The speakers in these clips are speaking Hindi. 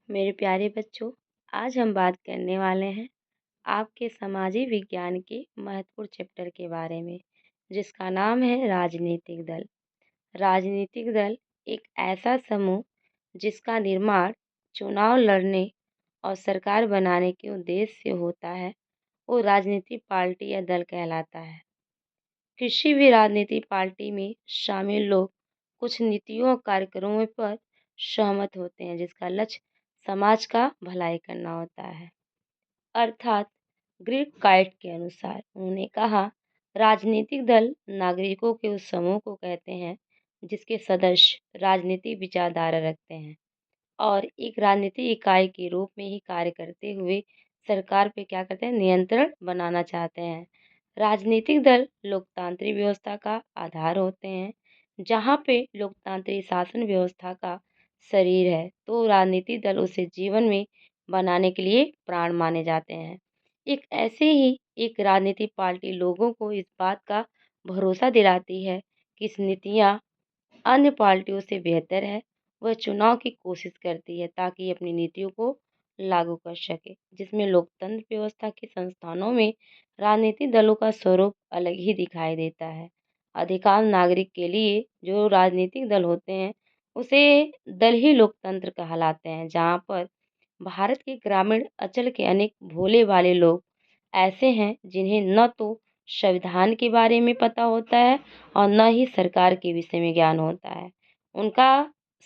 मेरे प्यारे बच्चों, आज हम बात करने वाले हैं आपके सामाजिक विज्ञान के महत्वपूर्ण चैप्टर के बारे में, जिसका नाम है राजनीतिक दल। राजनीतिक दल एक ऐसा समूह जिसका निर्माण चुनाव लड़ने और सरकार बनाने के उद्देश्य से होता है, वो राजनीतिक पार्टी या दल कहलाता है। किसी भी राजनीतिक पार्टी में शामिल लोग कुछ नीतियों और कार्यक्रमों पर सहमत होते हैं, जिसका लक्ष्य समाज का भलाई करना होता है। अर्थात ग्रीक गाइड के अनुसार उन्होंने कहा, राजनीतिक दल नागरिकों के उस समूह को कहते हैं जिसके सदस्य राजनीतिक विचारधारा रखते हैं और एक राजनीतिक इकाई के रूप में ही कार्य करते हुए सरकार पे क्या करते हैं, नियंत्रण बनाना चाहते हैं। राजनीतिक दल लोकतांत्रिक व्यवस्था का आधार होते हैं। जहाँ पे लोकतांत्रिक शासन व्यवस्था का शरीर है, तो राजनीतिक दल उसे जीवन में बनाने के लिए प्राण माने जाते हैं। एक ऐसे ही एक राजनीतिक पार्टी लोगों को इस बात का भरोसा दिलाती है कि इस नीतियाँ अन्य पार्टियों से बेहतर है। वह चुनाव की कोशिश करती है ताकि अपनी नीतियों को लागू कर सके, जिसमें लोकतंत्र व्यवस्था के संस्थानों में राजनीतिक दलों का स्वरूप अलग ही दिखाई देता है। अधिकांश नागरिक के लिए जो राजनीतिक दल होते हैं, उसे दल ही लोकतंत्र कहलाते हैं। जहाँ पर भारत के ग्रामीण अंचल के अनेक भोले भाले लोग ऐसे हैं जिन्हें न तो संविधान के बारे में पता होता है और न ही सरकार के विषय में ज्ञान होता है। उनका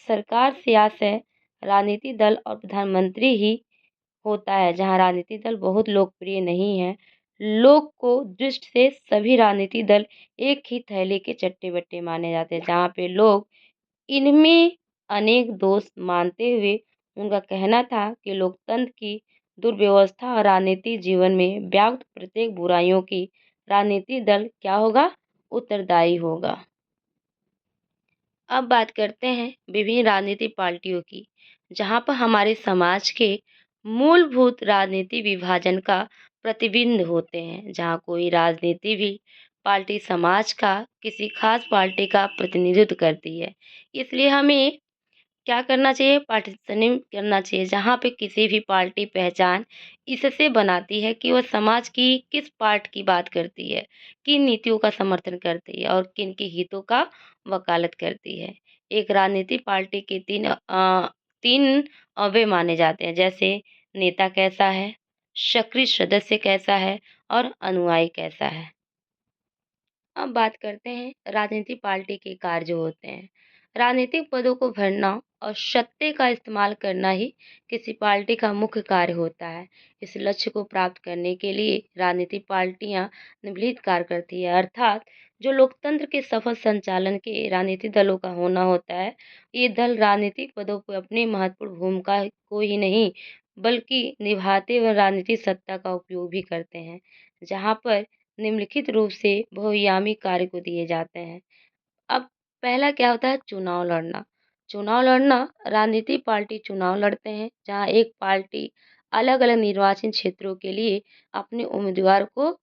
सरकार से आस है राजनीतिक दल और प्रधानमंत्री ही होता है। जहाँ राजनीतिक दल बहुत लोकप्रिय नहीं है, लोग को दृष्टि से सभी राजनीतिक दल एक ही थैले के चट्टे बट्टे माने जाते हैं। जहाँ पे लोग इनमें अनेक दोष मानते हुए उनका कहना था कि लोकतंत्र की दुर्व्यवस्था और राजनीतिक जीवन में व्याप्त प्रत्येक बुराइयों की राजनीतिक दल क्या होगा, उत्तरदायी होगा। अब बात करते हैं विभिन्न राजनीतिक पार्टियों की, जहां पर हमारे समाज के मूलभूत राजनीतिक विभाजन का प्रतिबिंब होते हैं। जहां कोई राजनीति भी पार्टी समाज का किसी खास पार्टी का प्रतिनिधित्व करती है, इसलिए हमें क्या करना चाहिए, पार्टीशनिंग करना चाहिए। जहाँ पे किसी भी पार्टी पहचान इससे बनाती है कि वह समाज की किस पार्ट की बात करती है, किन नीतियों का समर्थन करती है और किन के हितों का वकालत करती है। एक राजनीतिक पार्टी के तीन अवयव माने जाते हैं, जैसे नेता कैसा है, सक्रिय सदस्य कैसा है और अनुयायी कैसा है। अब बात करते हैं राजनीतिक पार्टी के कार्य जो होते हैं। राजनीतिक पदों को भरना और सत्ता का इस्तेमाल करना ही किसी पार्टी का मुख्य कार्य होता है। इस लक्ष्य को प्राप्त करने के लिए राजनीतिक पार्टियां निम्नलिखित कार्य करती है, अर्थात जो लोकतंत्र के सफल संचालन के राजनीतिक दलों का होना होता है। ये दल राजनीतिक पदों पर अपनी महत्वपूर्ण भूमिका को ही नहीं बल्कि निभाते हुए राजनीतिक सत्ता का उपयोग भी करते हैं। जहाँ पर निम्नलिखित रूप से बहुआयामी कार्य को दिए जाते हैं। अब पहला क्या होता है, चुनाव लड़ना। चुनाव लड़ना, राजनीतिक पार्टी चुनाव लड़ते हैं, जहाँ एक पार्टी अलग अलग निर्वाचन क्षेत्रों के लिए अपने उम्मीदवार को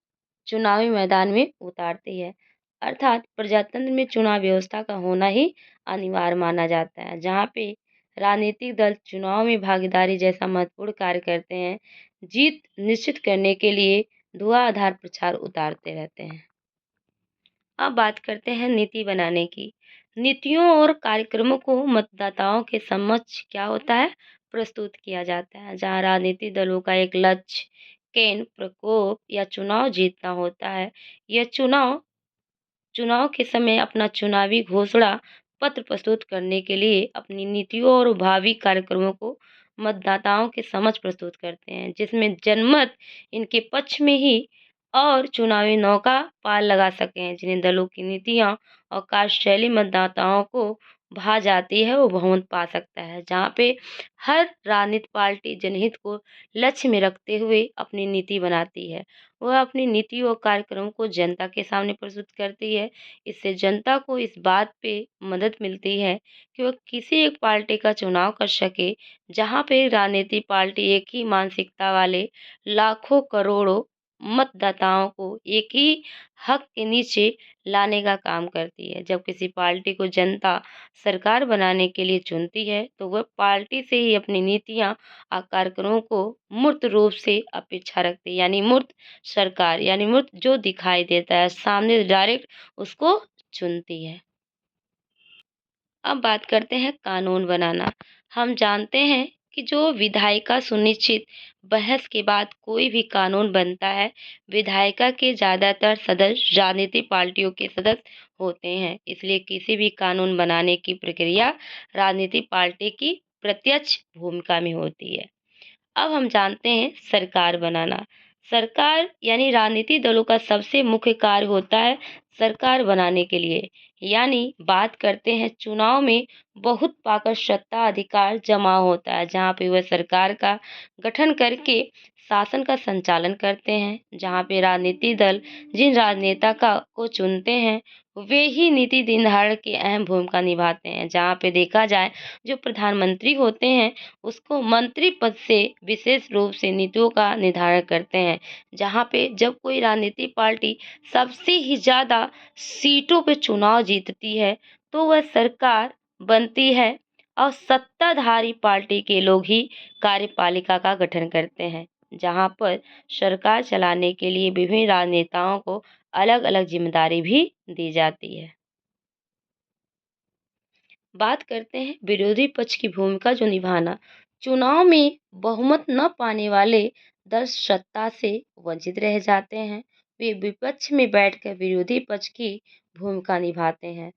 चुनावी मैदान में उतारती है। अर्थात प्रजातंत्र में चुनाव व्यवस्था का होना ही अनिवार्य माना जाता है, जहाँ पे राजनीतिक दल चुनाव में भागीदारी जैसा महत्वपूर्ण कार्य करते हैं। जीत निश्चित करने के लिए धुआंधार प्रचार उतारते रहते हैं। अब बात करते हैं नीति बनाने की। नीतियों और कार्यक्रमों को मतदाताओं के समक्ष क्या होता है, प्रस्तुत किया जाता है। जहाँ राजनीतिक दलों का एक लक्ष्य, केंद्र, प्रकोप या चुनाव जीतना होता है। यह चुनाव चुनाव के समय अपना चुनावी घोषणा पत्र प्रस्तुत करने के लिए अपनी नीतियों और भावी कार्यक्रमों को मतदाताओं के समक्ष प्रस्तुत करते हैं, जिसमें जनमत इनके पक्ष में ही और चुनावी नौका पार लगा सकें। जिन्हें दलों की नीतियां और कार्यशैली मतदाताओं को भा जाती है, वो बहुमत पा सकता है। जहाँ पे हर राजनीतिक पार्टी जनहित को लक्ष्य में रखते हुए अपनी नीति बनाती है। वह अपनी नीति और कार्यक्रम को जनता के सामने प्रस्तुत करती है। इससे जनता को इस बात पे मदद मिलती है कि वह किसी एक पार्टी का चुनाव कर सके। जहाँ पे राजनीतिक पार्टी एक ही मानसिकता वाले लाखों करोड़ों मतदाताओं को एक ही हक के नीचे लाने का काम करती है। जब किसी पार्टी को जनता सरकार बनाने के लिए चुनती है, तो वह पार्टी से ही अपनी नीतियाँ और कार्यक्रमों को मूर्त रूप से अपेक्षा रखती है। यानी मूर्त सरकार, यानी मूर्त जो दिखाई देता है सामने डायरेक्ट उसको चुनती है। अब बात करते हैं कानून बनाना। हम जानते हैं कि जो विधायिका सुनिश्चित बहस के बाद कोई भी कानून बनता है, विधायिका के ज़्यादातर सदस्य राजनीतिक पार्टियों के सदस्य होते हैं। इसलिए किसी भी कानून बनाने की प्रक्रिया राजनीतिक पार्टी की प्रत्यक्ष भूमिका में होती है। अब हम जानते हैं सरकार बनाना। सरकार यानी राजनीतिक दलों का सबसे मुख्य कार्य होता है सरकार बनाने के लिए, यानी बात करते हैं चुनाव में बहुत पाकर सत्ता अधिकार जमा होता है, जहाँ पे वह सरकार का गठन करके शासन का संचालन करते हैं। जहाँ पे राजनीतिक दल जिन राजनेता का को चुनते हैं, वे ही नीति निर्धारण की अहम भूमिका निभाते हैं। जहाँ पे देखा जाए, जो प्रधानमंत्री होते हैं उसको मंत्री पद से विशेष रूप से नीतियों का निर्धारण करते हैं। जहाँ पे जब कोई राजनीतिक पार्टी सबसे ही ज़्यादा सीटों पे चुनाव जीतती है, तो वह सरकार बनती है और सत्ताधारी पार्टी के लोग ही कार्यपालिका का गठन करते हैं। जहाँ पर सरकार चलाने के लिए विभिन्न राजनेताओं को अलग-अलग जिम्मेदारी भी दी जाती है। बात करते हैं विरोधी पक्ष की भूमिका जो निभाना। चुनाव में बहुमत न पाने वाले दल सत्ता से वंचित रह जाते हैं। वे विपक्ष में बैठकर विरोधी पक्ष की भूमिका निभाते हैं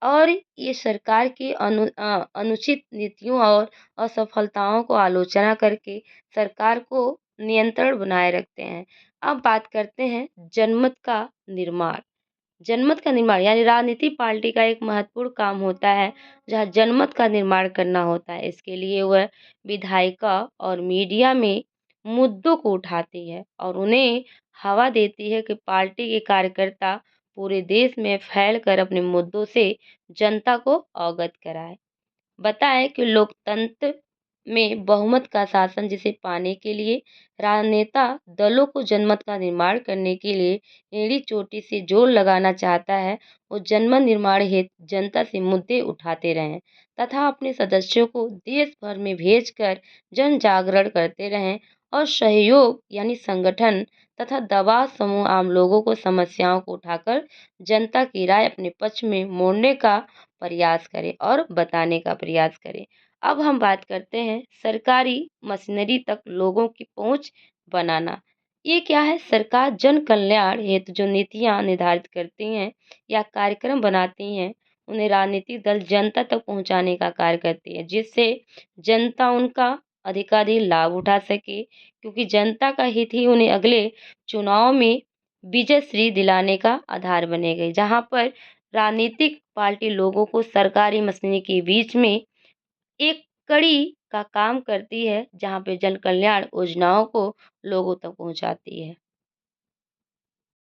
और ये सरकार की अनुचित नीतियों और असफलताओं को आलोचना करके सरकार को नियंत्रण बनाए रखते हैं। अब बात करते हैं जनमत का निर्माण। जनमत का निर्माण यानी राजनीतिक पार्टी का एक महत्वपूर्ण काम होता है, जहाँ जनमत का निर्माण करना होता है। इसके लिए वह विधायिका और मीडिया में मुद्दों को उठाती है और उन्हें हवा देती है कि पार्टी के कार्यकर्ता पूरे देश में फैलकर अपने मुद्दों से जनता को अवगत कराएं। बताएं कि लोकतंत्र में बहुमत का शासन जिसे पाने के लिए राजनेता दलों को जनमत का निर्माण करने के लिए एड़ी चोटी से जोर लगाना चाहता है, वो जनमत निर्माण हेतु जनता से मुद्दे उठाते रहें तथा अपने सदस्यों को देश भर में भेजकर जन जागरण करते रहें और सहयोग यानी संगठन तथा दबाव समूह आम लोगों को समस्याओं को उठाकर जनता की राय अपने पक्ष में मोड़ने का प्रयास करें और बताने का प्रयास करें। अब हम बात करते हैं सरकारी मशीनरी तक लोगों की पहुंच बनाना। ये क्या है? सरकार जन कल्याण हेतु जो नीतियां निर्धारित करती हैं या कार्यक्रम बनाती हैं, उन्हें राजनीतिक दल जनता तक पहुंचाने का कार्य करती है, जिससे जनता उनका अधिकाधिक लाभ उठा सके, क्योंकि जनता का हित ही उन्हें अगले चुनाव में विजयश्री दिलाने का आधार बनेगी। जहाँ पर राजनीतिक पार्टी लोगों को सरकारी मशीनरी के बीच में एक कड़ी का काम करती है, जहाँ पे जन कल्याण योजनाओं को लोगों तक पहुँचाती है।